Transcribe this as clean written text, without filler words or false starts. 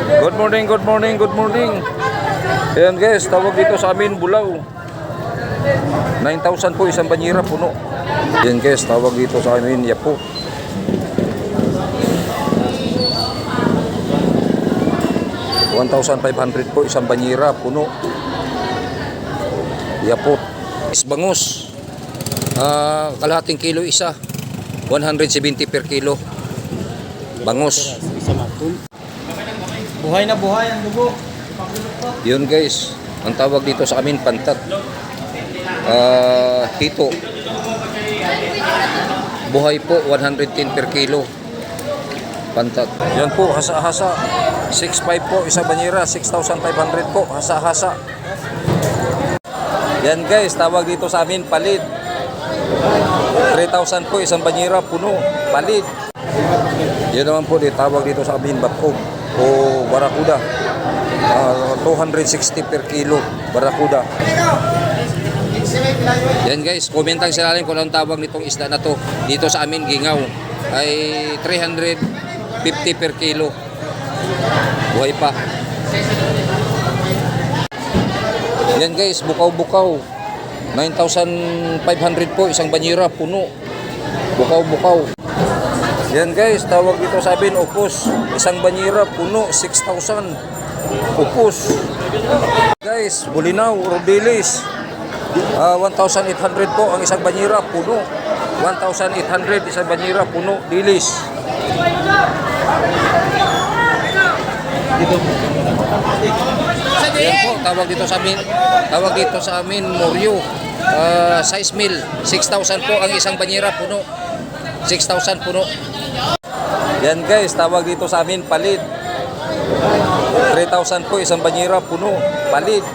Good morning, good morning, good morning. Ayan guys, tawag dito sa amin Bulao. 9,000 po isang banyera puno. Ayan guys, tawag dito sa amin Yapo. 1,500 po isang banyera puno. Yapo. Isbangus. Kalahating kilo isa. 170 per kilo. Bangus. Buhay na buhay ang dugo. Yun guys, ang tawag dito sa amin pantat. Hito. Buhay po 110 per kilo. Pantat. Yan po, hasa-hasa. 6,500 po isang banyera, 6,500 po hasa-hasa. Yan guys, tawag dito sa amin palid. 3,000 po isang banyera puno, palid. Yan naman po, tawag dito sa amin bakog o barakuda. 260 per kilo barakuda. Yan guys, comment lang sa lalim kung anong tawag nitong isda na to. Dito sa amin gingaw ay 350 per kilo. Buhay pa. Yan guys, bukaw-bukaw. 9,500 po isang banyera puno. Bukaw-bukaw. Yan guys, tawag dito sa amin upos. Isang banyera puno, 6,000. Upos. Guys, bulinaw, rodelis. 1,800 po ang isang banyera puno. 1,800 isang banyera puno, dilis. Yan po, tawag dito sa amin moryo. Size mill, 6,000 po ang isang banyera puno. 6,000 puno. Yan guys, tawag dito sa amin palid. 3,000 po isang banyera puno, palid.